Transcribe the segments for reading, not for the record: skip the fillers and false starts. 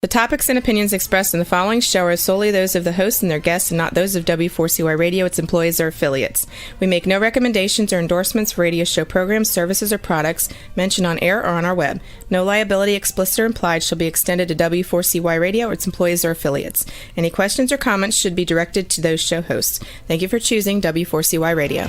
The topics and opinions expressed in the following show are solely those of the hosts and their guests and not those of W4CY Radio, its employees, or affiliates. We make no recommendations or endorsements for radio show programs, services, or products mentioned on air or on our web. No liability, explicit or implied, shall be extended to W4CY Radio or its employees or affiliates. Any questions or comments should be directed to those show hosts. Thank you for choosing W4CY Radio.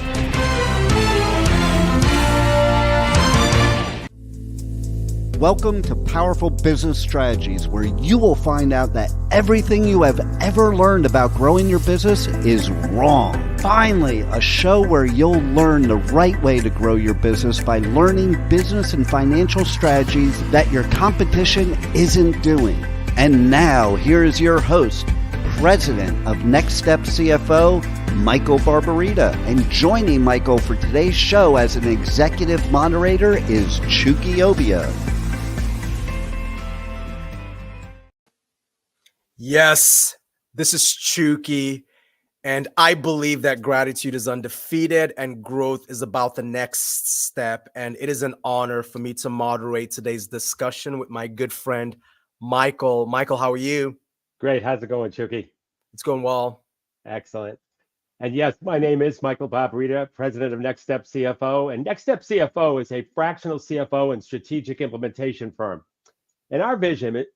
Welcome to Powerful Business Strategies, where you will find out that everything you have ever learned about growing your business is wrong. Finally, a show where you'll learn the right way to grow your business by learning business and financial strategies that your competition isn't doing. And now, here is your host, President of Next Step CFO, Michael Barbarita. And joining Michael for today's show as an executive moderator is Chucky Obia. Yes, this is Chucky, and I believe that gratitude is undefeated and growth is about the next step. And it is an honor for me to moderate today's discussion with my good friend, Michael. Michael, how are you? Great. How's it going, Chucky? It's going well. Excellent. And yes, my name is Michael Barbarita, President of Next Step CFO. And Next Step CFO is a fractional CFO and strategic implementation firm. And our vision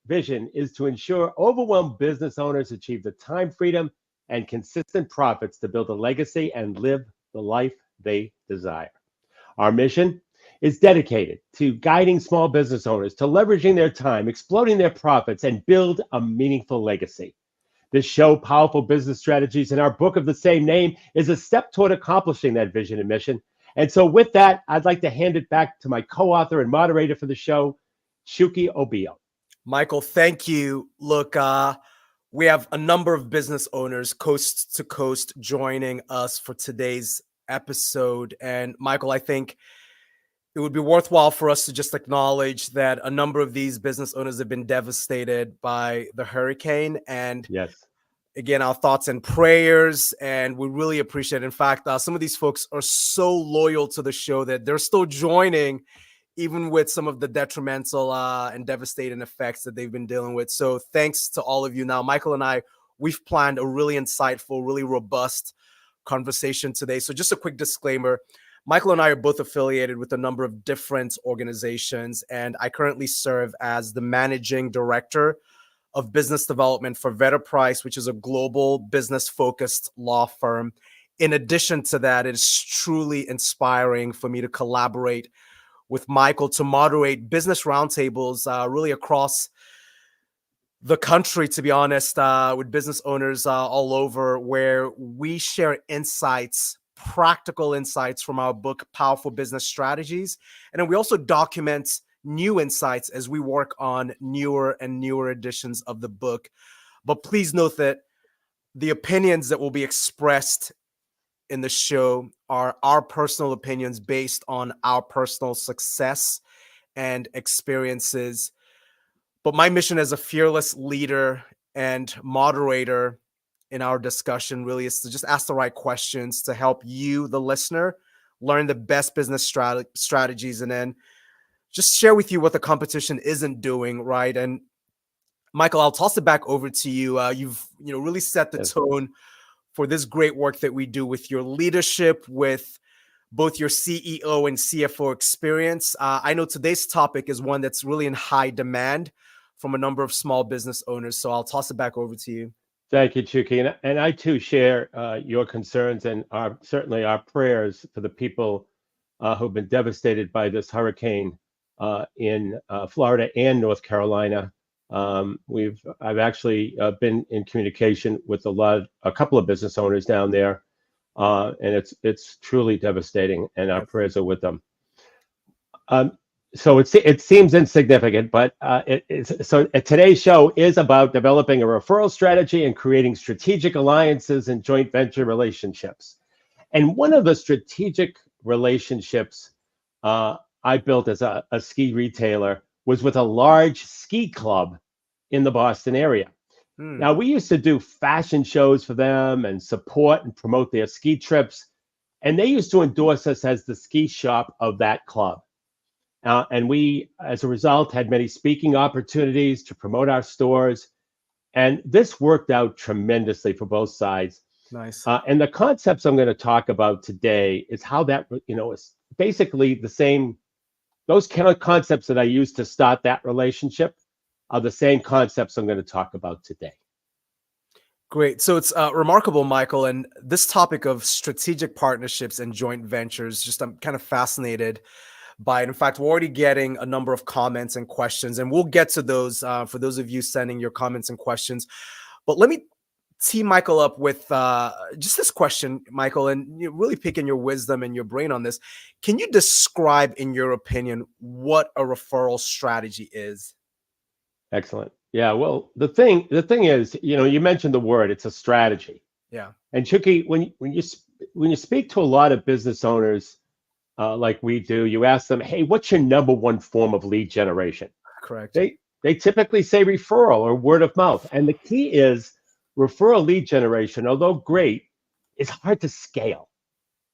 is to ensure overwhelmed business owners achieve the time freedom and consistent profits to build a legacy and live the life they desire. Our mission is dedicated to guiding small business owners to leveraging their time, exploding their profits, and build a meaningful legacy. This show, Powerful Business Strategies, and our book of the same name is a step toward accomplishing that vision and mission. And so with that, I'd like to hand it back to my co-author and moderator for the show, Chucky Obia. Michael, thank you. Look, we have a number of business owners coast to coast joining us for today's episode. And Michael, I think it would be worthwhile for us to just acknowledge that a number of these business owners have been devastated by the hurricane. And yes, again, our thoughts and prayers, and we really appreciate it. In fact, some of these folks are so loyal to the show that they're still joining even with some of the detrimental and devastating effects that they've been dealing with. So thanks to all of you. Now, Michael and I, we've planned a really insightful, really robust conversation today. So just a quick disclaimer, Michael and I are both affiliated with a number of different organizations, and I currently serve as the managing director of business development for Referral, which is a global business-focused law firm. In addition to that, it is truly inspiring for me to collaborate with Michael to moderate business roundtables really across the country, to be honest, with business owners all over, where we share insights, practical insights from our book, Powerful Business Strategies. And then we also document new insights as we work on newer and newer editions of the book. But please note that the opinions that will be expressed in the show are our personal opinions based on our personal success and experiences. But my mission as a fearless leader and moderator in our discussion really is to just ask the right questions to help you, the listener, learn the best business strategies, and then just share with you what the competition isn't doing, right? And Michael, I'll toss it back over to you. You've really set the tone for this great work that we do with your leadership, with both your CEO and CFO experience. I know today's topic is one that's really in high demand from a number of small business owners. So I'll toss it back over to you. Thank you, Chucky. And I too share your concerns and certainly our prayers for the people who've been devastated by this hurricane in Florida and North Carolina. I've actually been in communication with a couple of business owners down there, and it's truly devastating, and our prayers are with them. So it seems insignificant, but today's show is about developing a referral strategy and creating strategic alliances and joint venture relationships. And one of the strategic relationships I built as a ski retailer was with a large ski club in the Boston area. Now, we used to do fashion shows for them and support and promote their ski trips, and they used to endorse us as the ski shop of that club. And we, as a result, had many speaking opportunities to promote our stores. And this worked out tremendously for both sides. Nice. And the concepts I'm going to talk about today is how that, is basically the same. Those kind of concepts that I used to start that relationship are the same concepts I'm going to talk about today. Great. So it's remarkable, Michael. And this topic of strategic partnerships and joint ventures, just I'm kind of fascinated by it. In fact, we're already getting a number of comments and questions, and we'll get to those for those of you sending your comments and questions. But let me tee Michael up with just this question, Michael, and you're really picking your wisdom and your brain on this. Can you describe, in your opinion, what a referral strategy is? Excellent. Yeah. Well, the thing is, you mentioned the word. It's a strategy. Yeah. And Chucky, when you speak to a lot of business owners, like we do, you ask them, "Hey, what's your number one form of lead generation?" Correct. They typically say referral or word of mouth. And the key is referral lead generation, although great, is hard to scale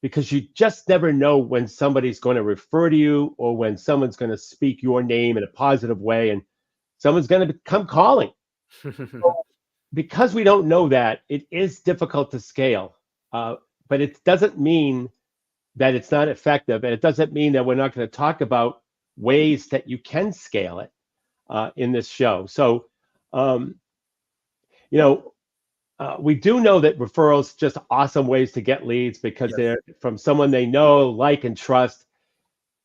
because you just never know when somebody's going to refer to you or when someone's going to speak your name in a positive way and someone's going to come calling. Because we don't know that, it is difficult to scale. But it doesn't mean that it's not effective. And it doesn't mean that we're not going to talk about ways that you can scale it in this show. So, we do know that referrals just awesome ways to get leads because they're from someone they know, like, and trust.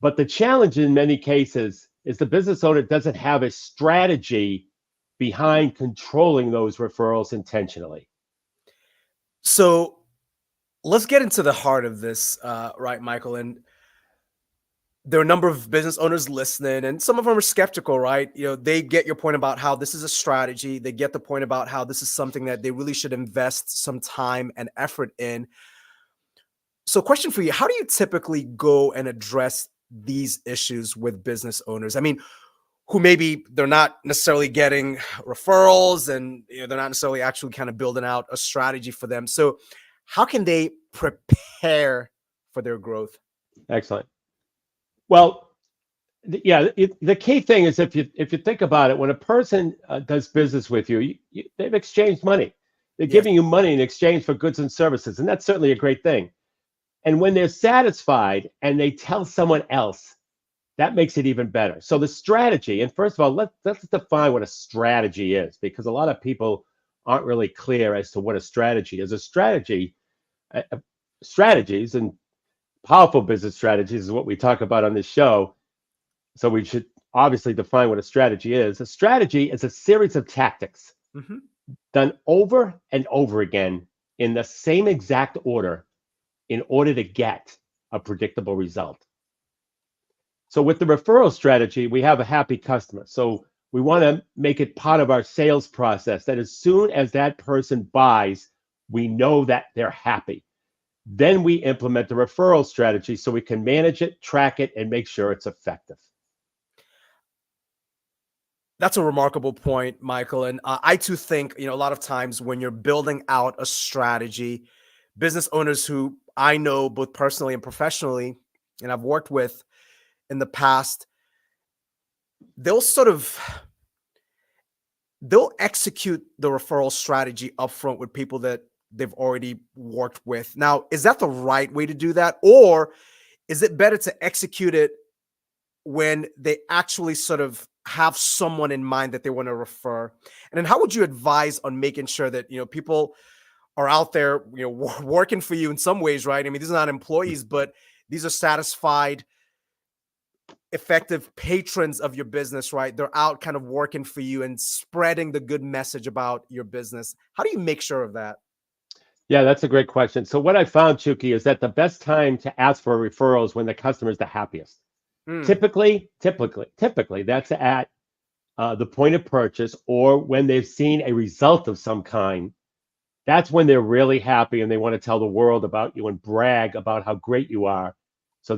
But the challenge in many cases is the business owner doesn't have a strategy behind controlling those referrals intentionally. So let's get into the heart of this, right, Michael? And there are a number of business owners listening, and some of them are skeptical, right? They get your point about how this is a strategy. They get the point about how this is something that they really should invest some time and effort in. So, question for you: how do you typically go and address these issues with business owners? I mean, who maybe they're not necessarily getting referrals, and they're not necessarily actually kind of building out a strategy for them. So, how can they prepare for their growth? Excellent. Well, the key thing is if you think about it, when a person does business with you, they've exchanged money. They're giving you money in exchange for goods and services, and that's certainly a great thing. And when they're satisfied and they tell someone else, that makes it even better. So the strategy, and first of all, let's define what a strategy is, because a lot of people aren't really clear as to what a strategy is. A strategy, strategies and powerful business strategies is what we talk about on this show. So we should obviously define what a strategy is. A strategy is a series of tactics done over and over again in the same exact order in order to get a predictable result. So with the referral strategy, we have a happy customer. So we want to make it part of our sales process that as soon as that person buys, we know that they're happy. Then we implement the referral strategy so we can manage it, track it, and make sure it's effective. That's a remarkable point, Michael. And I too think, a lot of times when you're building out a strategy, business owners who I know both personally and professionally, and I've worked with in the past, they'll execute the referral strategy upfront with people that they've already worked with. Now, is that the right way to do that? Or is it better to execute it when they actually sort of have someone in mind that they want to refer? And then how would you advise on making sure that, people are out there, working for you in some ways, right? I mean, these are not employees, but these are satisfied, effective patrons of your business, right? They're out kind of working for you and spreading the good message about your business. How do you make sure of that? Yeah, that's a great question. So what I found, Chucky, is that the best time to ask for a referral is when the customer is the happiest. Typically, that's at the point of purchase or when they've seen a result of some kind. That's when they're really happy and they want to tell the world about you and brag about how great you are. So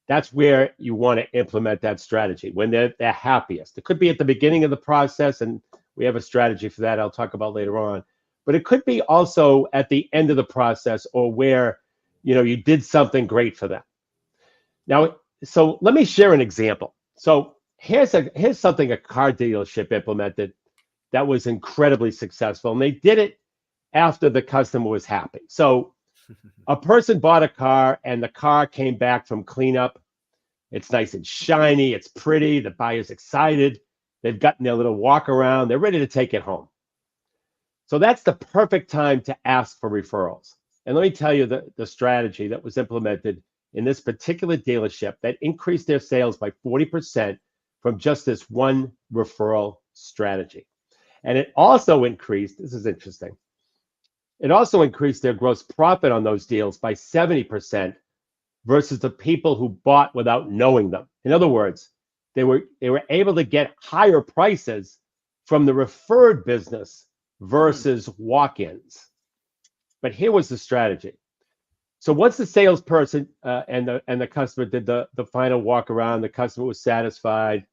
that's where you want to implement that strategy, when they're happiest. It could be at the beginning of the process, and we have a strategy for that I'll talk about later on. But it could be also at the end of the process or where, you did something great for them. Now, so let me share an example. So here's something a car dealership implemented that was incredibly successful, and they did it after the customer was happy. So a person bought a car, and the car came back from cleanup. It's nice and shiny. It's pretty. The buyer's excited. They've gotten their little walk around. They're ready to take it home. So that's the perfect time to ask for referrals. And let me tell you the strategy that was implemented in this particular dealership that increased their sales by 40% from just this one referral strategy. And it also increased, this is interesting, it also increased their gross profit on those deals by 70% versus the people who bought without knowing them. In other words, they were able to get higher prices from the referred business versus walk-ins. But here was the strategy. So once the salesperson and the customer did the final walk around, the customer was satisfied.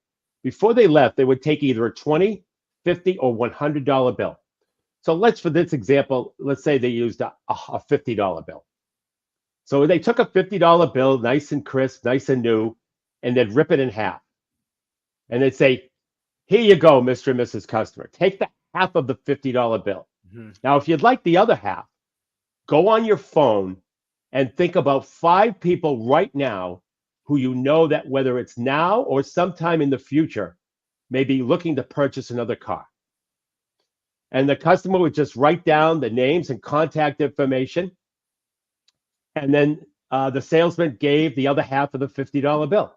Before they left, they would take either a $20, $50, or $100 bill. So for this example, let's say they used a $50 bill. So they took a $50 bill, nice and crisp, nice and new, and they'd rip it in half. And they'd say, here you go, Mr. and Mrs. Customer. Take the half of the $50 bill. Mm-hmm. Now, if you'd like the other half, go on your phone and think about 5 people right now who you know that whether it's now or sometime in the future may be looking to purchase another car. And the customer would just write down the names and contact information. And then the salesman gave the other half of the $50 bill.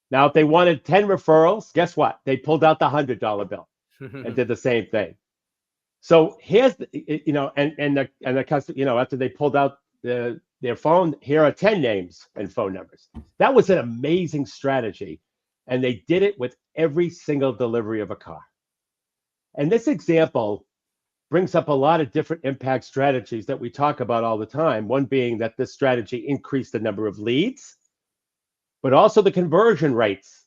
Now, if they wanted 10 referrals, guess what? They pulled out the $100 bill and did the same thing. So here's, and the customer, after they pulled out their phone, here are 10 names and phone numbers. That was an amazing strategy. And they did it with every single delivery of a car. And this example brings up a lot of different impact strategies that we talk about all the time. One being that this strategy increased the number of leads, but also the conversion rates.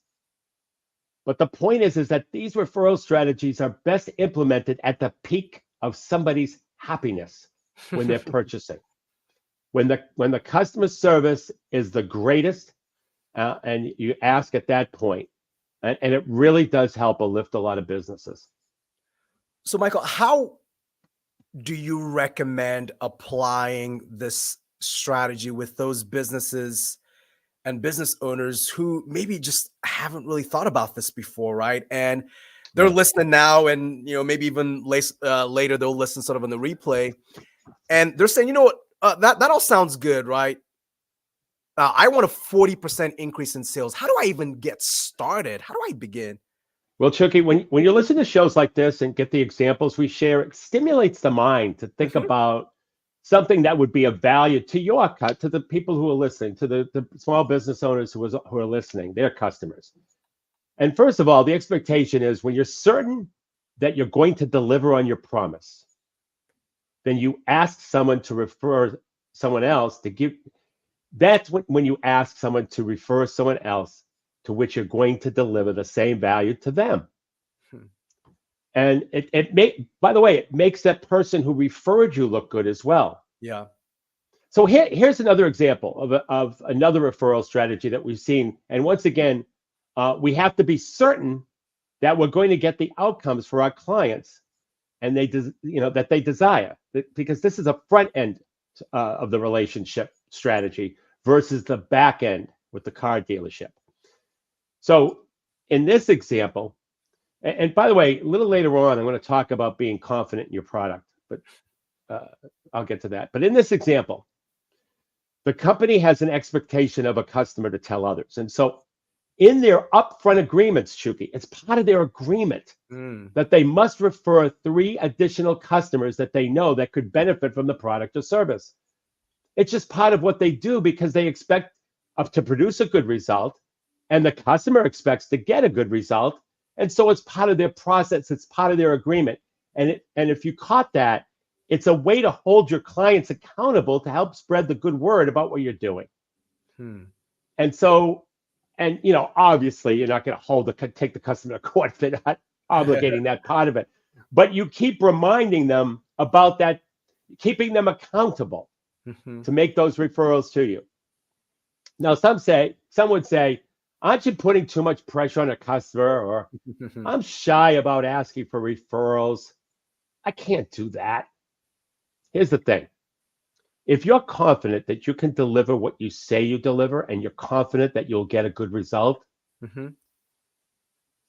But the point is that these referral strategies are best implemented at the peak of somebody's happiness when they're purchasing. When the customer service is the greatest, and you ask at that point, and it really does help lift a lot of businesses. So, Michael, how do you recommend applying this strategy with those businesses and business owners who maybe just haven't really thought about this before, right? And they're listening now, and maybe even later they'll listen sort of on the replay, and they're saying, that all sounds good, right? I want a 40% increase in sales. How do I even get started? How do I begin? Well, Chucky, when you listen to shows like this and get the examples we share, it stimulates the mind to think about something that would be of value to to the people who are listening, to the small business owners who are listening, their customers. And first of all, the expectation is when you're certain that you're going to deliver on your promise, then you ask someone to refer someone else to give. That's when you ask someone to refer someone else to which you're going to deliver the same value to them. And by the way, it makes that person who referred you look good as well. Yeah. So here's another example of another referral strategy that we've seen. And once again, we have to be certain that we're going to get the outcomes for our clients, and that they desire, because this is a front end of the relationship strategy versus the back end with the car dealership. So in this example, and by the way, a little later on, I'm going to talk about being confident in your product, but I'll get to that. But in this example, the company has an expectation of a customer to tell others. And so in their upfront agreements, Chucky, it's part of their agreement that they must refer 3 additional customers that they know that could benefit from the product or service. It's just part of what they do because they expect to produce a good result, and the customer expects to get a good result. And so it's part of their process. It's part of their agreement. And if you caught that, it's a way to hold your clients accountable to help spread the good word about what you're doing. And so, obviously you're not going to take the customer to court if they're not obligating that part of it. But you keep reminding them about that, keeping them accountable to make those referrals to you. Now, some would say, aren't you putting too much pressure on a customer? Or I'm shy about asking for referrals. I can't do that. Here's the thing. If you're confident that you can deliver what you say you deliver, and you're confident that you'll get a good result,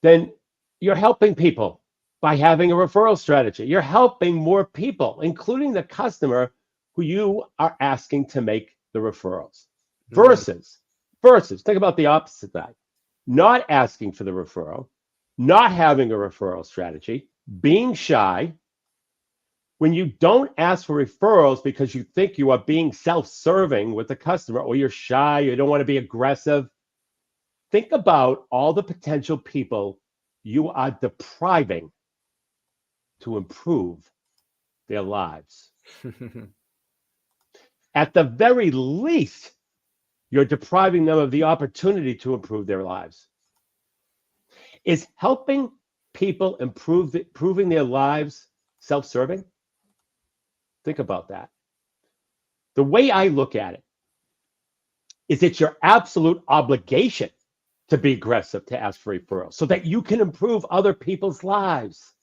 then you're helping people by having a referral strategy. You're helping more people, including the customer who you are asking to make the referrals. Versus, think about the opposite side. Not asking for the referral, not having a referral strategy, being shy. When you don't ask for referrals because you think you are being self-serving with the customer, or you're shy, you don't want to be aggressive, think about all the potential people you are depriving to improve their lives. At the very least, you're depriving them of the opportunity to improve their lives. Is helping people improving their lives self-serving? Think about that. The way I look at it is it's your absolute obligation to be aggressive, to ask for referrals, so that you can improve other people's lives.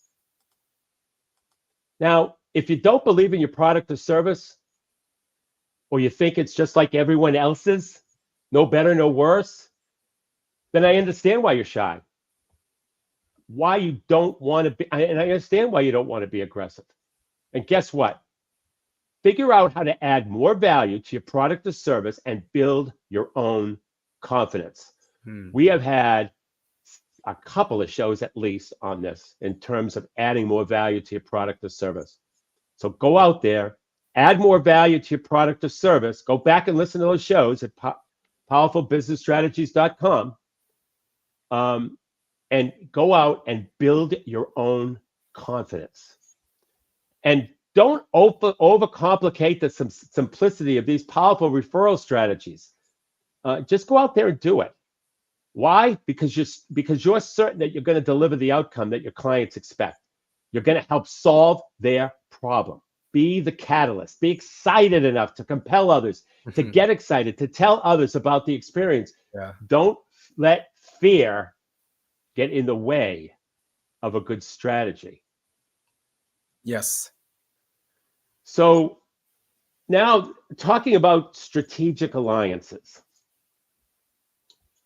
Now, if you don't believe in your product or service, or you think it's just like everyone else's, no better, no worse, then I understand why you're shy. Why you don't want to be, and I understand why you don't want to be aggressive. And guess what? Figure out how to add more value to your product or service and build your own confidence. We have had a couple of shows at least on this in terms of adding more value to your product or service. So go out there, add more value to your product or service. Go back and listen to those shows at powerfulbusinessstrategies.com, and go out and build your own confidence. And don't overcomplicate the simplicity of these powerful referral strategies. Just go out there and do it. Why? Because you're certain that you're going to deliver the outcome that your clients expect. You're going to help solve their problem. Be the catalyst. Be excited enough to compel others to get excited, to tell others about the experience. Don't let fear get in the way of a good strategy. Yes. So now, talking about strategic alliances.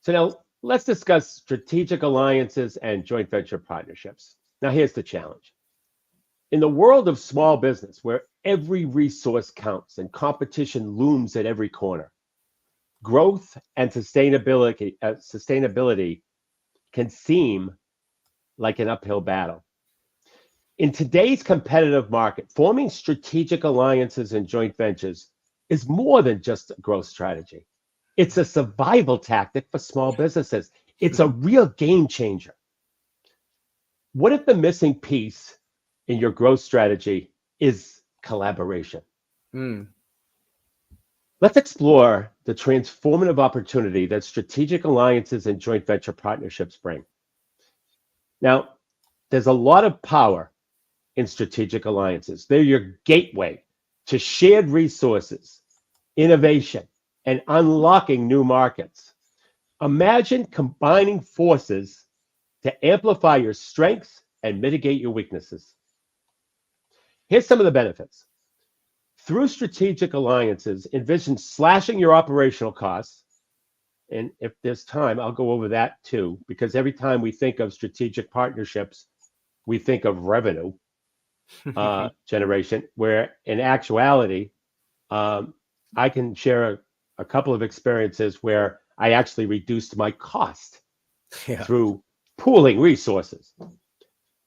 So now let's discuss strategic alliances and joint venture partnerships. Now here's the challenge. In the world of small business, where every resource counts and competition looms at every corner, growth and sustainability can seem like an uphill battle. In today's competitive market, forming strategic alliances and joint ventures is more than just a growth strategy. It's a survival tactic for small businesses. It's a real game changer. What if the missing piece in your growth strategy is collaboration? Let's explore the transformative opportunity that strategic alliances and joint venture partnerships bring. Now, there's a lot of power in strategic alliances. They're your gateway to shared resources, innovation, and unlocking new markets. Imagine combining forces to amplify your strengths and mitigate your weaknesses. Here's some of the benefits. Through strategic alliances, envision slashing your operational costs. And if there's time, I'll go over that too, because every time we think of strategic partnerships, we think of revenue generation, where in actuality, I can share a couple of experiences where I actually reduced my cost through pooling resources.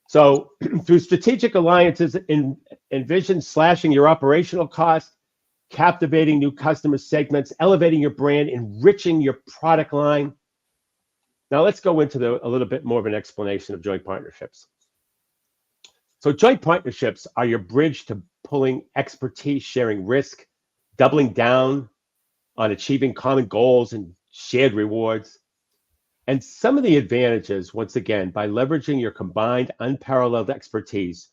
So through strategic alliances, envision slashing your operational costs, captivating new customer segments, elevating your brand, enriching your product line. Now let's go into a little bit more of an explanation of joint partnerships. So joint partnerships are your bridge to pulling expertise, sharing risk, doubling down on achieving common goals and shared rewards. And some of the advantages, once again, by leveraging your combined unparalleled expertise,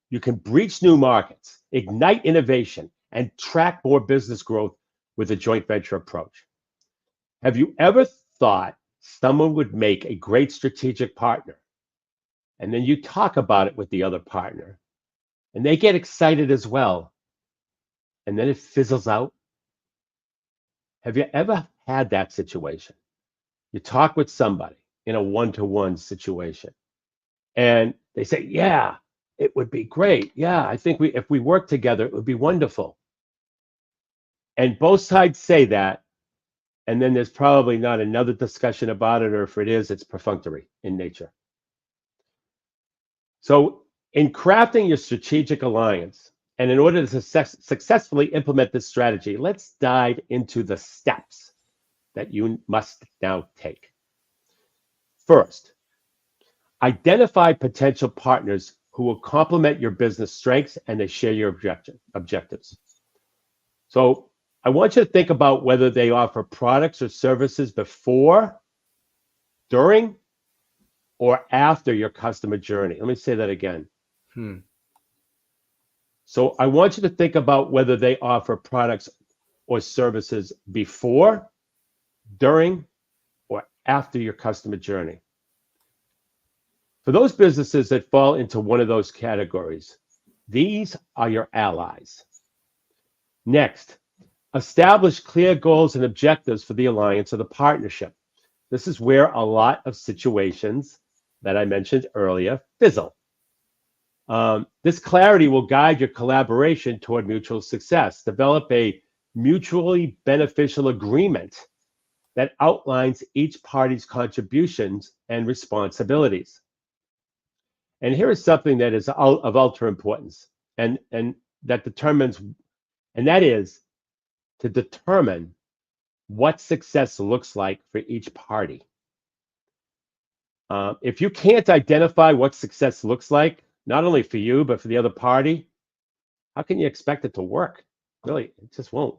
you can breach new markets, ignite innovation, and track more business growth with a joint venture approach. Have you ever thought someone would make a great strategic partner, and then you talk about it with the other partner, and they get excited as well, and then it fizzles out? Have you ever had that situation? You talk with somebody in a one-to-one situation, and they say, yeah, it would be great. Yeah, I think if we work together, it would be wonderful. And both sides say that, and then there's probably not another discussion about it, or if it is, it's perfunctory in nature. So in crafting your strategic alliance, and in order to successfully implement this strategy, let's dive into the steps that you must now take. First, identify potential partners who will complement your business strengths and they share your objectives. So I want you to think about whether they offer products or services before, during, or after your customer journey. Let me say that again. So I want you to think about whether they offer products or services before, during, or after your customer journey. For those businesses that fall into one of those categories, these are your allies. Next, establish clear goals and objectives for the alliance or the partnership. This is where a lot of situations that I mentioned earlier fizzle. This clarity will guide your collaboration toward mutual success. Develop a mutually beneficial agreement that outlines each party's contributions and responsibilities. And here is something that is of ultra importance, and that determines, and that is to determine what success looks like for each party. If you can't identify what success looks like, not only for you, but for the other party, how can you expect it to work? Really, it just won't.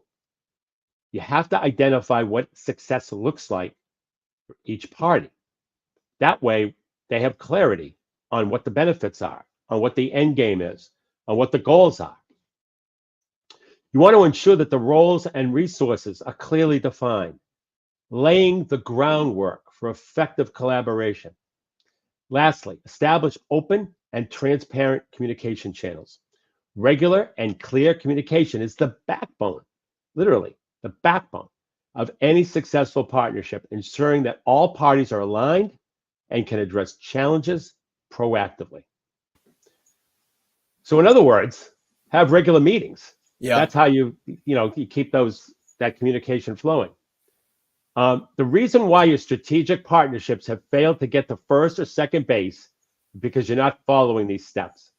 You have to identify what success looks like for each party. That way, they have clarity on what the benefits are, on what the end game is, on what the goals are. You want to ensure that the roles and resources are clearly defined, laying the groundwork for effective collaboration. Lastly, establish open and transparent communication channels. Regular and clear communication is the backbone, literally the backbone of any successful partnership, ensuring that all parties are aligned and can address challenges proactively. So in other words, have regular meetings. Yeah. That's how you keep that communication flowing. The reason why your strategic partnerships have failed to get to first or second base is because you're not following these steps.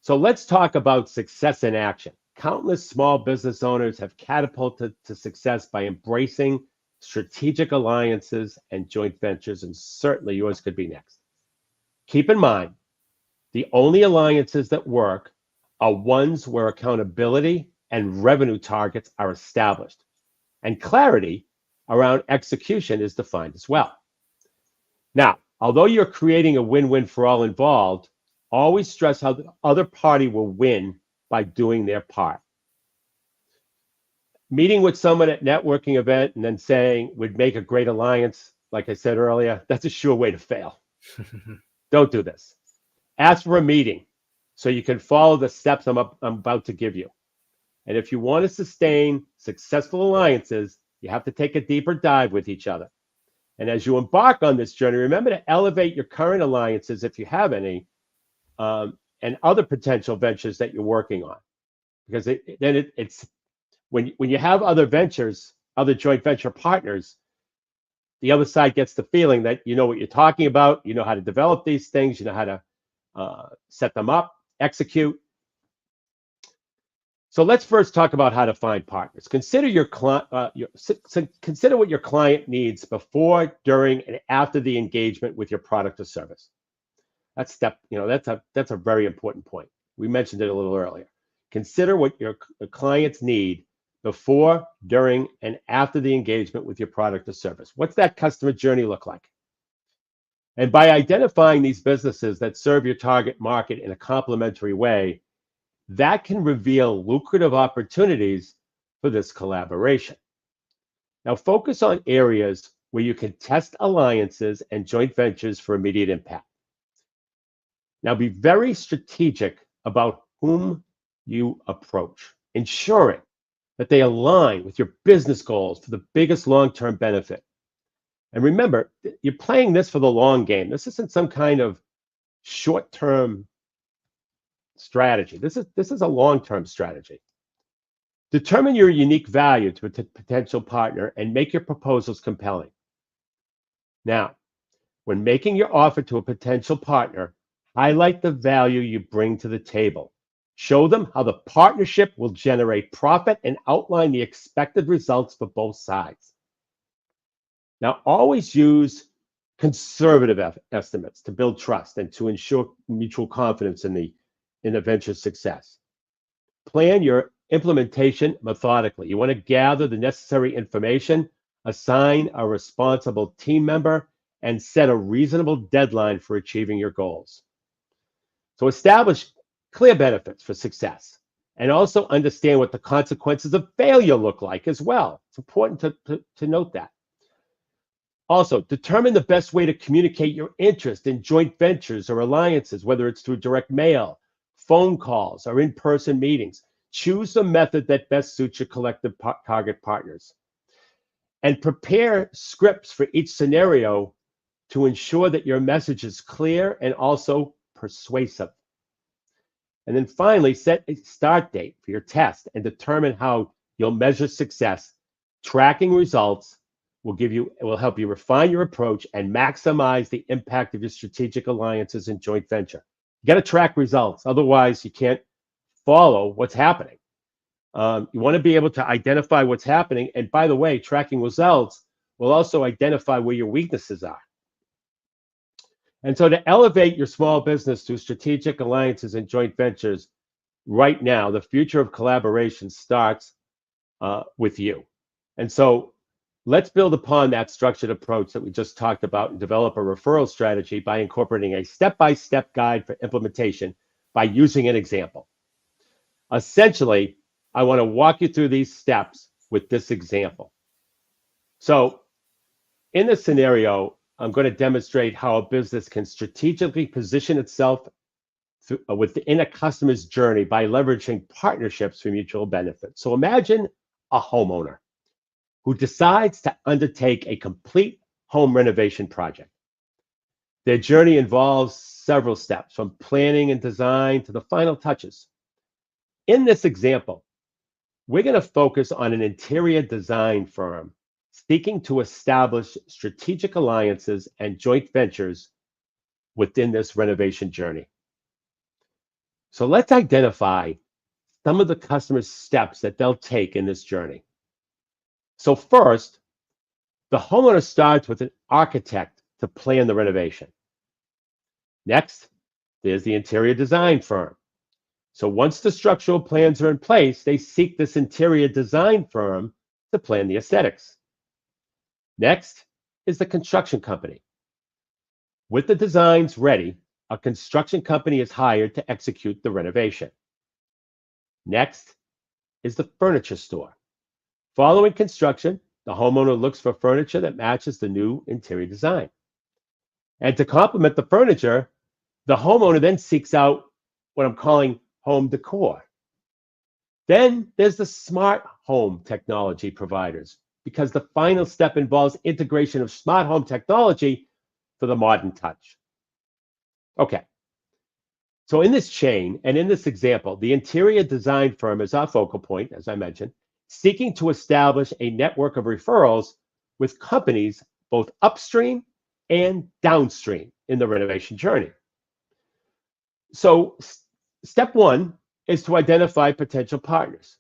So let's talk about success in action. Countless small business owners have catapulted to success by embracing strategic alliances and joint ventures, and certainly yours could be next. Keep in mind, the only alliances that work are ones where accountability and revenue targets are established, and clarity around execution is defined as well. Now, although you're creating a win-win for all involved, always stress how the other party will win by doing their part. Meeting with someone at networking event and then saying would make a great alliance, like I said earlier, that's a sure way to fail. Don't do this. Ask for a meeting so you can follow the steps I'm about to give you. And if you want to sustain successful alliances, you have to take a deeper dive with each other. And as you embark on this journey, remember to elevate your current alliances, if you have any, and other potential ventures that you're working on. Because it's when you have other ventures, other joint venture partners, the other side gets the feeling that you know what you're talking about, you know how to develop these things, you know how to set them up, execute. So let's first talk about how to find partners. Consider consider what your client needs before, during, and after the engagement with your product or service. That's a very important point. We mentioned it a little earlier. Consider what your clients need before, during, and after the engagement with your product or service. What's that customer journey look like? And by identifying these businesses that serve your target market in a complementary way, that can reveal lucrative opportunities for this collaboration. Now focus on areas where you can test alliances and joint ventures for immediate impact. Now be very strategic about whom you approach, ensuring that they align with your business goals for the biggest long-term benefit. And remember, you're playing this for the long game. This isn't some kind of short-term strategy. This is a long-term strategy. Determine your unique value to a potential partner and make your proposals compelling. Now, when making your offer to a potential partner, highlight the value you bring to the table. Show them how the partnership will generate profit and outline the expected results for both sides. Now, always use conservative estimates to build trust and to ensure mutual confidence in the venture's success. Plan your implementation methodically. You want to gather the necessary information, assign a responsible team member, and set a reasonable deadline for achieving your goals. So establish clear benefits for success and also understand what the consequences of failure look like as well. It's important to note that. Also, determine the best way to communicate your interest in joint ventures or alliances, whether it's through direct mail, phone calls, or in-person meetings. Choose the method that best suits your collective target partners. And prepare scripts for each scenario to ensure that your message is clear and also persuasive. And then finally, set a start date for your test and determine how you'll measure success. Tracking results will help you refine your approach and maximize the impact of your strategic alliances and joint venture. You got to track results, otherwise you can't follow what's happening. You want to be able to identify what's happening, and by the way, tracking results will also identify where your weaknesses are. And so to elevate your small business through strategic alliances and joint ventures, right now, the future of collaboration starts with you. And so let's build upon that structured approach that we just talked about and develop a referral strategy by incorporating a step-by-step guide for implementation by using an example. Essentially, I want to walk you through these steps with this example. So in this scenario, I'm going to demonstrate how a business can strategically position itself within a customer's journey by leveraging partnerships for mutual benefit. So imagine a homeowner who decides to undertake a complete home renovation project. Their journey involves several steps, from planning and design to the final touches. In this example, we're going to focus on an interior design firm seeking to establish strategic alliances and joint ventures within this renovation journey. So let's identify some of the customer's steps that they'll take in this journey. So first, the homeowner starts with an architect to plan the renovation. Next, there's the interior design firm. So once the structural plans are in place, they seek this interior design firm to plan the aesthetics. Next is the construction company. With the designs ready, a construction company is hired to execute the renovation. Next is the furniture store. Following construction, the homeowner looks for furniture that matches the new interior design. And to complement the furniture, the homeowner then seeks out what I'm calling home decor. Then there's the smart home technology providers, because the final step involves integration of smart home technology for the modern touch. Okay, so in this chain and in this example, the interior design firm is our focal point, as I mentioned, seeking to establish a network of referrals with companies both upstream and downstream in the renovation journey. So step one is to identify potential partners.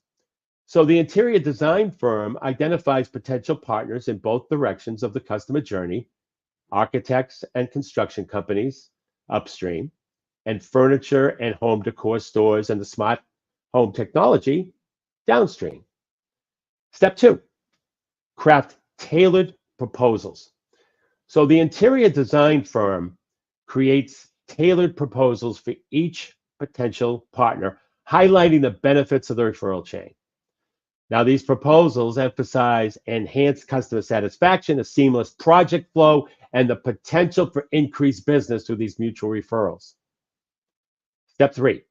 So the interior design firm identifies potential partners in both directions of the customer journey: architects and construction companies upstream, and furniture and home decor stores and the smart home technology downstream. Step two, craft tailored proposals. So the interior design firm creates tailored proposals for each potential partner, highlighting the benefits of the referral chain. Now, these proposals emphasize enhanced customer satisfaction, a seamless project flow, and the potential for increased business through these mutual referrals. Step 3,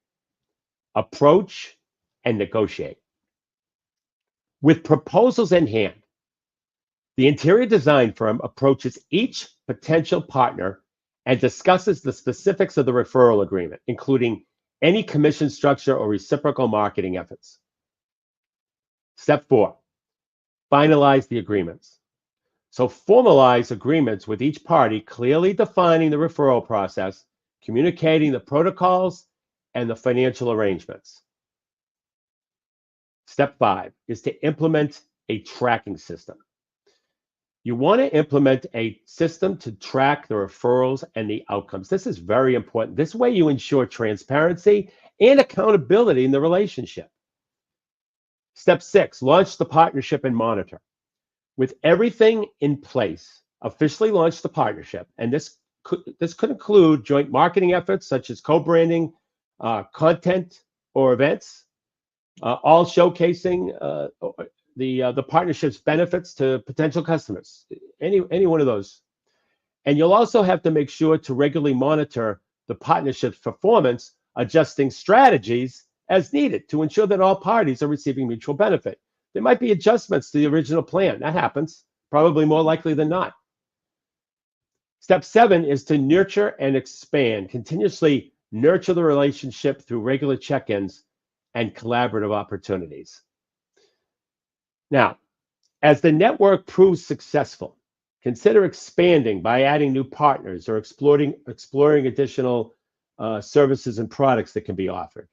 approach and negotiate. With proposals in hand, the interior design firm approaches each potential partner and discusses the specifics of the referral agreement, including any commission structure or reciprocal marketing efforts. Step 4, finalize the agreements. So formalize agreements with each party, clearly defining the referral process, communicating the protocols, and the financial arrangements. Step 5 is to implement a tracking system. You want to implement a system to track the referrals and the outcomes. This is very important. This way you ensure transparency and accountability in the relationship. Step 6, launch the partnership and monitor. With everything in place, officially launch the partnership, and this could include joint marketing efforts such as co-branding, content or events, all showcasing the partnership's benefits to potential customers, any one of those. And you'll also have to make sure to regularly monitor the partnership's performance, adjusting strategies as needed to ensure that all parties are receiving mutual benefit. There might be adjustments to the original plan. That happens, probably more likely than not. Step 7 is to nurture and expand, continuously nurture the relationship through regular check-ins and collaborative opportunities. Now, as the network proves successful, consider expanding by adding new partners or exploring additional services and products that can be offered.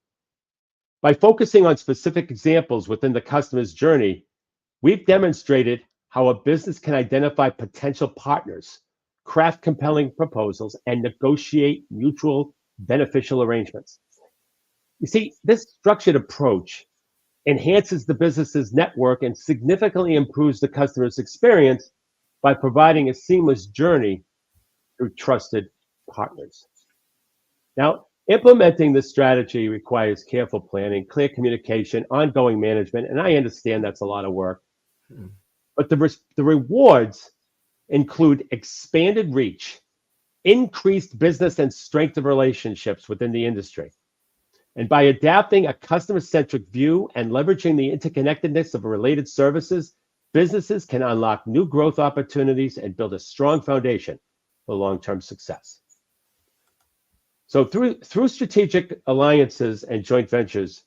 By focusing on specific examples within the customer's journey, we've demonstrated how a business can identify potential partners, craft compelling proposals, and negotiate mutual beneficial arrangements. You see, this structured approach enhances the business's network and significantly improves the customer's experience by providing a seamless journey through trusted partners. Now, implementing this strategy requires careful planning, clear communication, ongoing management, and I understand that's a lot of work. But the rewards include expanded reach, increased business and strength of relationships within the industry. And by adapting a customer-centric view and leveraging the interconnectedness of related services, businesses can unlock new growth opportunities and build a strong foundation for long-term success. So through strategic alliances and joint ventures,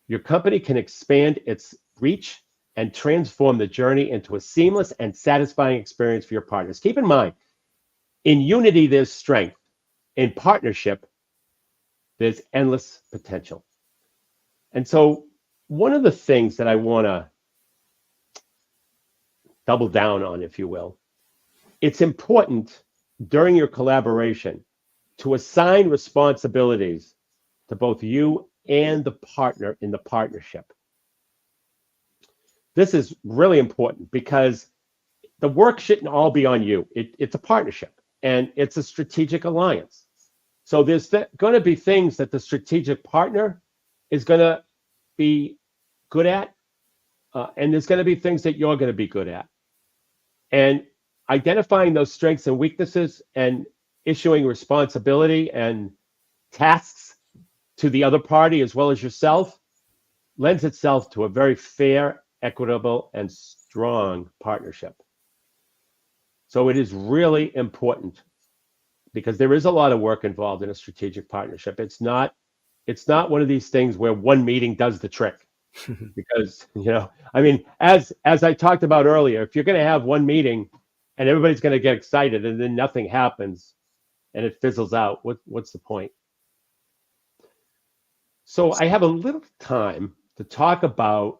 your company can expand its reach and transform the journey into a seamless and satisfying experience for your partners. Keep in mind, in unity, there's strength. In partnership, there's endless potential. And so one of the things that I want to double down on, if you will, it's important during your collaboration to assign responsibilities to both you and the partner in the partnership. This is really important because the work shouldn't all be on you. It's a partnership and it's a strategic alliance. So there's going to be things that the strategic partner is going to be good at, and there's going to be things that you're going to be good at. And identifying those strengths and weaknesses and issuing responsibility and tasks to the other party as well as yourself lends itself to a very fair, equitable, and strong partnership. So it is really important because there is a lot of work involved in a strategic partnership. It's not one of these things where one meeting does the trick. Because, I mean, as I talked about earlier, if you're going to have one meeting and everybody's going to get excited and then nothing happens and it fizzles out, what's the point? So I have a little time to talk about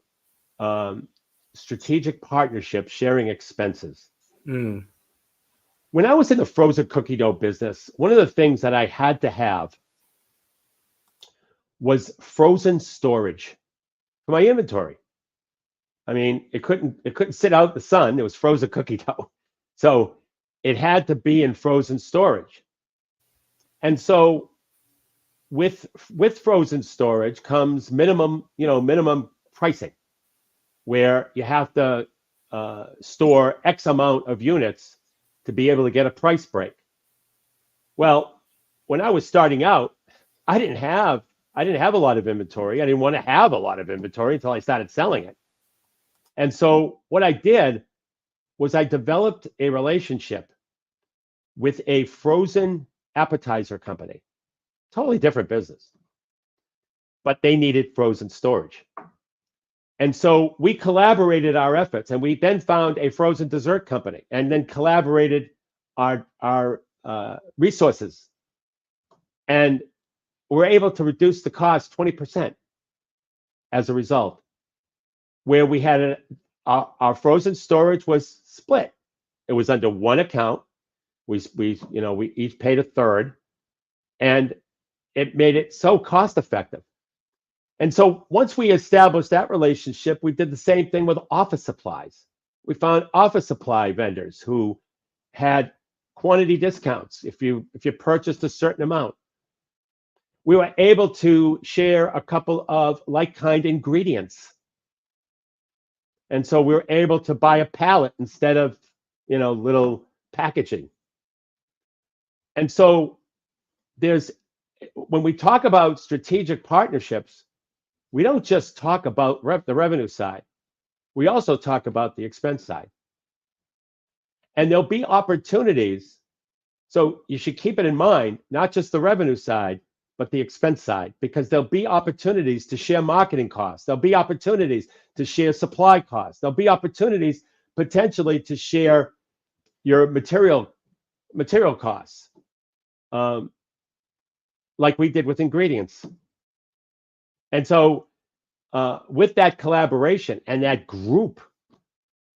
strategic partnership sharing expenses. When I was in the frozen cookie dough business, one of the things that I had to have was frozen storage for my inventory. I mean, it couldn't sit out in the sun. It was frozen cookie dough. So it had to be in frozen storage. And so with frozen storage comes minimum pricing. where you have to store X amount of units to be able to get a price break. Well, when I was starting out, I didn't have a lot of inventory. I didn't want to have a lot of inventory until I started selling it. And so what I did was I developed a relationship with a frozen appetizer company. Totally different business. But they needed frozen storage. And so we collaborated our efforts, and we then found a frozen dessert company, and then collaborated our resources, and we're able to reduce the cost 20% as a result. Where we had our frozen storage was split; it was under one account. We each paid a third, and it made it so cost effective. And so once we established that relationship, we did the same thing with office supplies. We found office supply vendors who had quantity discounts if you purchased a certain amount. We were able to share a couple of like-kind ingredients. And so we were able to buy a pallet instead of, little packaging. And so when we talk about strategic partnerships, we don't just talk about the revenue side. We also talk about the expense side. And there'll be opportunities. So you should keep it in mind, not just the revenue side, but the expense side, because there'll be opportunities to share marketing costs. There'll be opportunities to share supply costs. There'll be opportunities potentially to share your material costs, like we did with ingredients. And so with that collaboration and that group,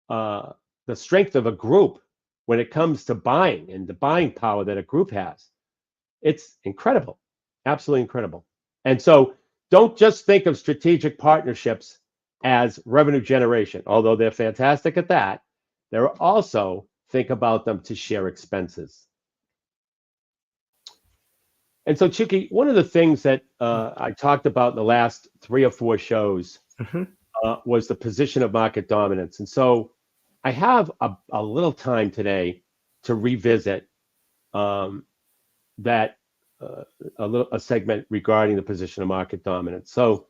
the strength of a group when it comes to buying and the buying power that a group has, it's incredible, absolutely incredible. And so don't just think of strategic partnerships as revenue generation, although they're fantastic at that. They're also think about them to share expenses. And so, Chucky, one of the things that I talked about in the last 3 or 4 shows was the position of market dominance. And so I have a little time today to revisit that a segment regarding the position of market dominance. So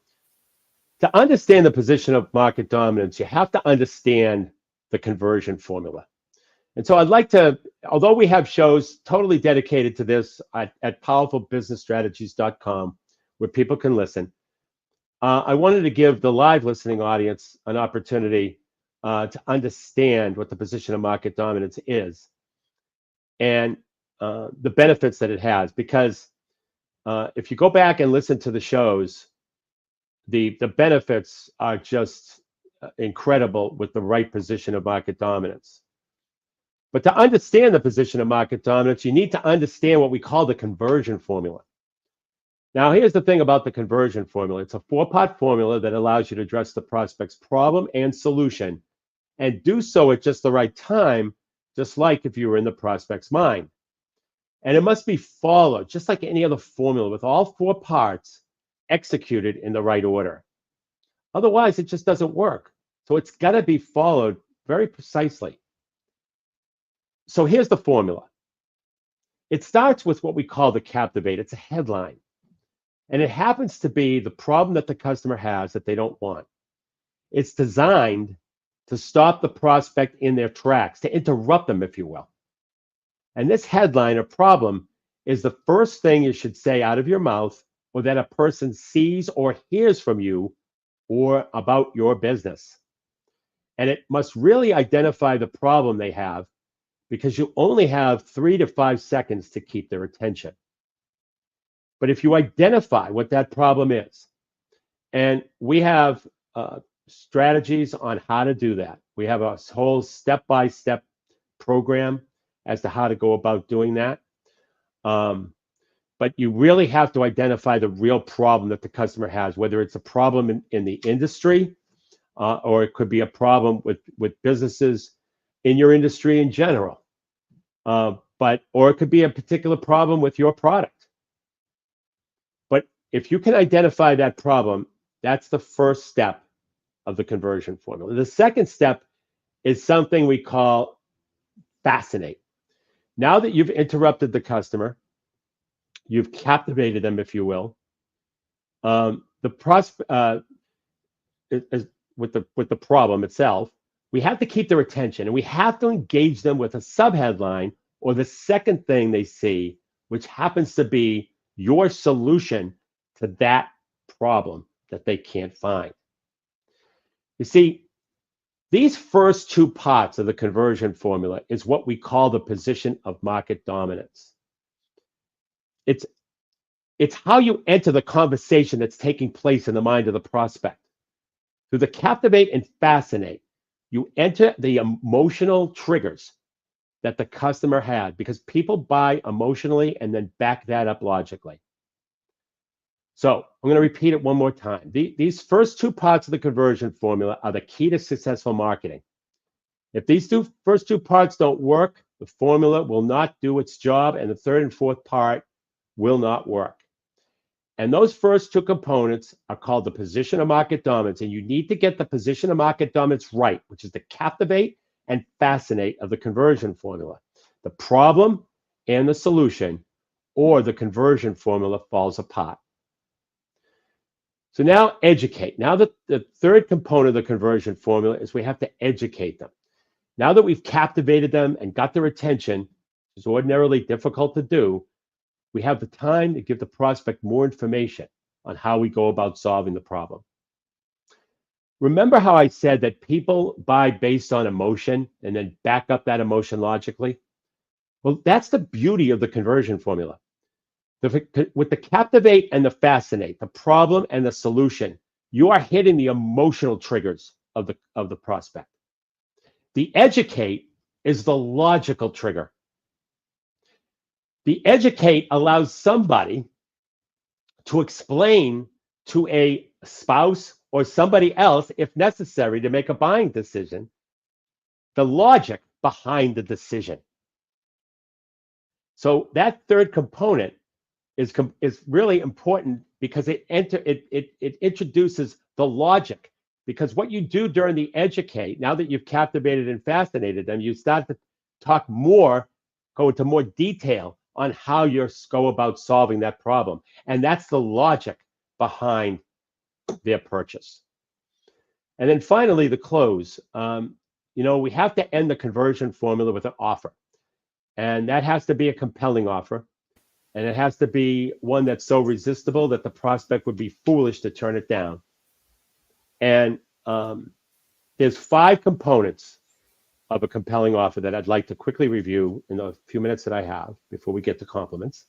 to understand the position of market dominance, you have to understand the conversion formula. And so I'd like to, although we have shows totally dedicated to this at powerfulbusinessstrategies.com, where people can listen, I wanted to give the live listening audience an opportunity to understand what the position of market dominance is and the benefits that it has. Because if you go back and listen to the shows, the benefits are just incredible with the right position of market dominance. But to understand the position of market dominance, you need to understand what we call the conversion formula. Now, here's the thing about the conversion formula. It's a 4-part formula that allows you to address the prospect's problem and solution, and do so at just the right time, just like if you were in the prospect's mind. And it must be followed, just like any other formula, with all 4 parts executed in the right order. Otherwise, it just doesn't work. So it's got to be followed very precisely. So here's the formula. It starts with what we call the captivate. It's a headline. And it happens to be the problem that the customer has that they don't want. It's designed to stop the prospect in their tracks, to interrupt them, if you will. And this headline or problem is the first thing you should say out of your mouth, or that a person sees or hears from you or about your business. And it must really identify the problem they have, because you only have 3 to 5 seconds to keep their attention. But if you identify what that problem is, and we have strategies on how to do that. We have a whole step-by-step program as to how to go about doing that. But you really have to identify the real problem that the customer has, whether it's a problem in the industry, or it could be a problem with businesses in your industry in general. Or it could be a particular problem with your product. But if you can identify that problem, that's the first step of the conversion formula. The second step is something we call fascinate. Now that you've interrupted the customer, you've captivated them, if you will. The prospect with the problem itself, we have to keep their attention, and we have to engage them with a subheadline or the second thing they see, which happens to be your solution to that problem that they can't find. You see, these first two parts of the conversion formula is what we call the position of market dominance. It's how you enter the conversation that's taking place in the mind of the prospect. Through the captivate and fascinate, you enter the emotional triggers that the customer had, because people buy emotionally and then back that up logically. So I'm going to repeat it one more time. These first two parts of the conversion formula are the key to successful marketing. If these first two parts don't work, the formula will not do its job, and the third and fourth part will not work. And those first two components are called the position of market dominance. And you need to get the position of market dominance right, which is the captivate and fascinate of the conversion formula. The problem and the solution, or the conversion formula falls apart. So now educate. Now that the third component of the conversion formula is we have to educate them. Now that we've captivated them and got their attention, which is ordinarily difficult to do, we have the time to give the prospect more information on how we go about solving the problem. Remember how I said that people buy based on emotion and then back up that emotion logically? Well, that's the beauty of the conversion formula. With the captivate and the fascinate, the problem and the solution, you are hitting the emotional triggers of the prospect. The educate is the logical trigger. The educate allows somebody to explain to a spouse or somebody else, if necessary, to make a buying decision, the logic behind the decision. So that third component is really important, because it introduces the logic. Because what you do during the educate, now that you've captivated and fascinated them, you start to talk more, go into more detail on how you go about solving that problem. And that's the logic behind their purchase. And then finally, the close. We have to end the conversion formula with an offer. And that has to be a compelling offer. And it has to be one that's so resistible that the prospect would be foolish to turn it down. And there's 5 components of a compelling offer that I'd like to quickly review in the few minutes that I have before we get to compliments.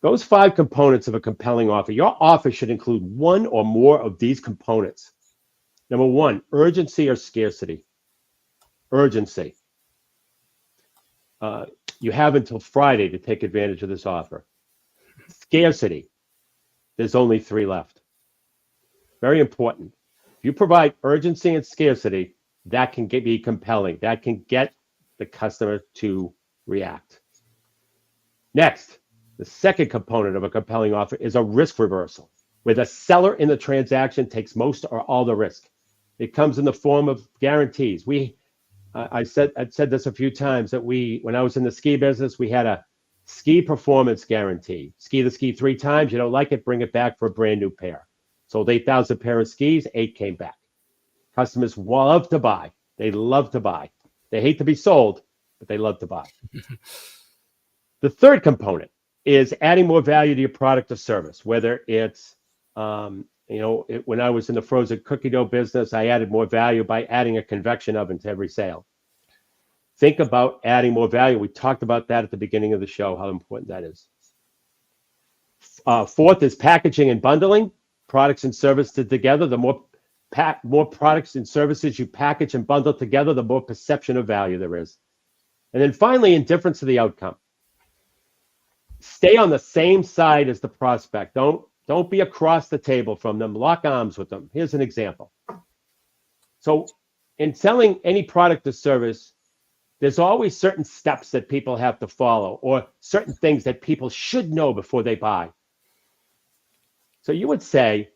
Those 5 components of a compelling offer, your offer should include one or more of these components. Number 1, urgency or scarcity. Urgency. You have until Friday to take advantage of this offer. Scarcity. There's only 3 left. Very important. If you provide urgency and scarcity, that can be compelling. That can get the customer to react. Next, the second component of a compelling offer is a risk reversal, where the seller in the transaction takes most or all the risk. It comes in the form of guarantees. I've said this a few times, that when I was in the ski business, we had a ski performance guarantee. Ski the ski 3 times, you don't like it, bring it back for a brand new pair. Sold 8,000 pair of skis, 8 came back. Customers love to buy. They love to buy. They hate to be sold, but they love to buy. The third component is adding more value to your product or service, whether it's, when I was in the frozen cookie dough business, I added more value by adding a convection oven to every sale. Think about adding more value. We talked about that at the beginning of the show, how important that is. Fourth is packaging and bundling. Products and services together, the more products and services you package and bundle together, the more perception of value there is. And then finally, indifference to the outcome. Stay on the same side as the prospect. Don't be across the table from them. Lock arms with them. Here's an example. So in selling any product or service, there's always certain steps that people have to follow, or certain things that people should know before they buy. So you would say,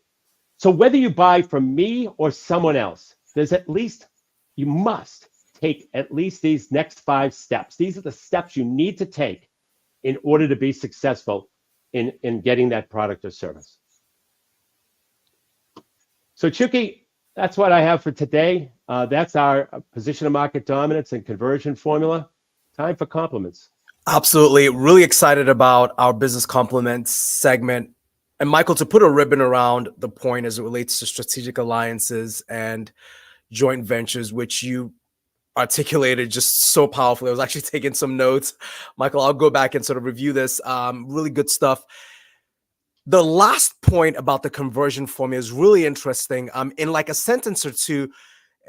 So whether you buy from me or someone else, you must take at least these next 5 steps. These are the steps you need to take in order to be successful in getting that product or service. So Chucky, that's what I have for today. That's our position of market dominance and conversion formula. Time for compliments. Absolutely. Really excited about our business compliments segment. And Michael, to put a ribbon around the point as it relates to strategic alliances and joint ventures, which you articulated just so powerfully. I was actually taking some notes. Michael, I'll go back and sort of review this. Really good stuff. The last point about the conversion formula is really interesting. In like a sentence or two,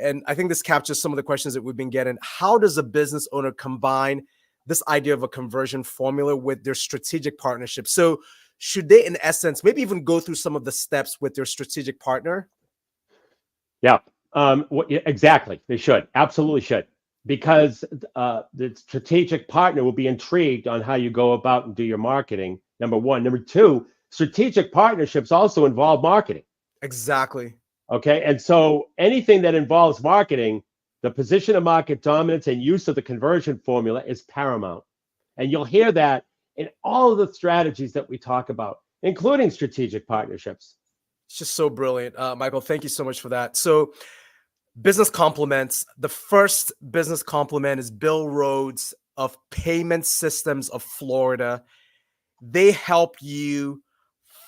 and I think this captures some of the questions that we've been getting. How does a business owner combine this idea of a conversion formula with their strategic partnership? So should they, in essence, maybe even go through some of the steps with their strategic partner? Yeah, exactly. They should, absolutely should, because the strategic partner will be intrigued on how you go about and do your marketing, number one. Number two, strategic partnerships also involve marketing. Exactly. Okay, and so anything that involves marketing, the position of market dominance and use of the conversion formula is paramount. And you'll hear that in all of the strategies that we talk about, including strategic partnerships. It's just so brilliant. Michael, thank you so much for that. So business compliments. The first business compliment is Bill Rhodes of Payment Systems of Florida. They help you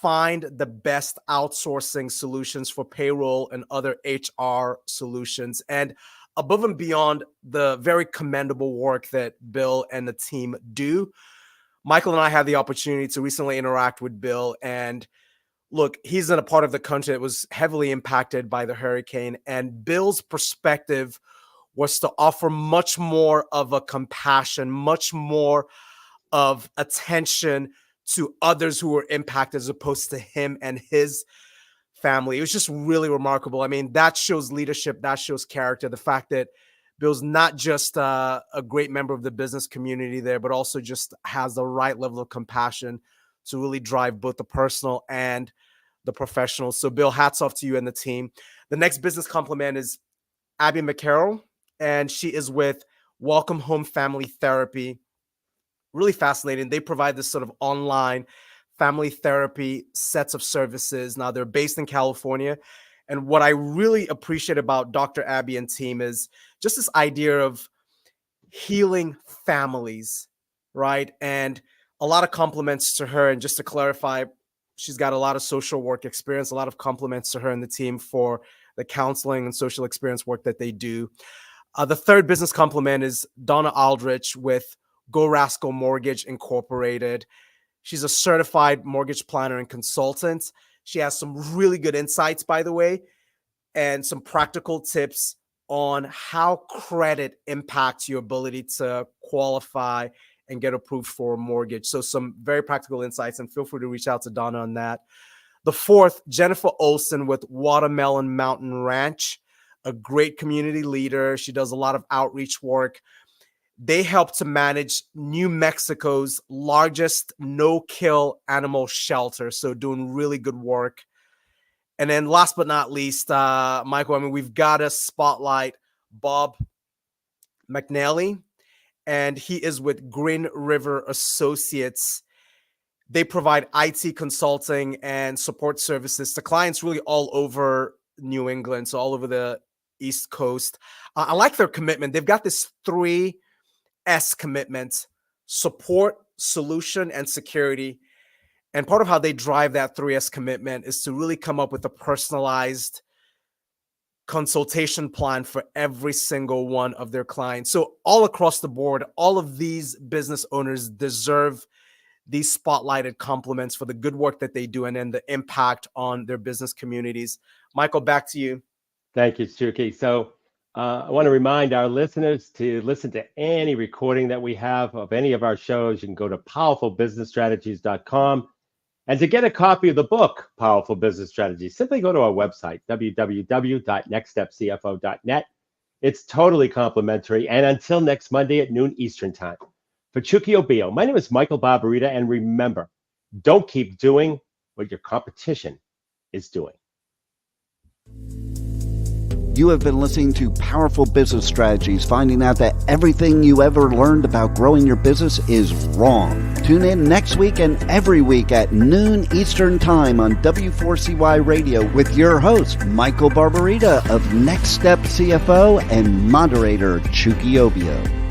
find the best outsourcing solutions for payroll and other HR solutions. And above and beyond the very commendable work that Bill and the team do, Michael and I had the opportunity to recently interact with Bill. And look, he's in a part of the country that was heavily impacted by the hurricane. And Bill's perspective was to offer much more of a compassion, much more of attention to others who were impacted as opposed to him and his family. It was just really remarkable. I mean, that shows leadership, that shows character. The fact that Bill's not just a great member of the business community there, but also just has the right level of compassion to really drive both the personal and the professional. So Bill, hats off to you and the team. The next business compliment is Abby McCarroll, and she is with Welcome Home Family Therapy. Really fascinating. They provide this sort of online family therapy sets of services. Now they're based in California. And what I really appreciate about Dr. Abby and team is just this idea of healing families, right? And a lot of compliments to her. And just to clarify, she's got a lot of social work experience, a lot of compliments to her and the team for the counseling and social experience work that they do. The third business compliment is Donna Aldrich with Go Rascal Mortgage Incorporated. She's a certified mortgage planner and consultant. She has some really good insights, by the way, and some practical tips on how credit impacts your ability to qualify and get approved for a mortgage. So some very practical insights, and feel free to reach out to Donna on that. The fourth, Jennifer Olson with Watermelon Mountain Ranch, a great community leader. She does a lot of outreach work. They help to manage New Mexico's largest no-kill animal shelter. So doing really good work. And then last but not least, Michael, I mean, we've got to spotlight Bob McNally, and he is with Green River Associates. They provide IT consulting and support services to clients really all over New England, so all over the East Coast. I like their commitment. They've got this 3S commitment: support, solution, and security. And part of how they drive that 3S commitment is to really come up with a personalized consultation plan for every single one of their clients. So all across the board, all of these business owners deserve these spotlighted compliments for the good work that they do and then the impact on their business communities. Michael, back to you. Thank you, Chucky. So I want to remind our listeners to listen to any recording that we have of any of our shows. You can go to powerfulbusinessstrategies.com. And to get a copy of the book, Powerful Business Strategies, simply go to our website, www.nextstepcfo.net. It's totally complimentary. And until next Monday at noon Eastern Time. For Chucky Obio, my name is Michael Barbarita. And remember, don't keep doing what your competition is doing. You have been listening to Powerful Business Strategies, finding out that everything you ever learned about growing your business is wrong. Tune in next week and every week at noon Eastern Time on W4CY Radio with your host, Michael Barbarita of Next Step CFO and moderator Chucky Obio.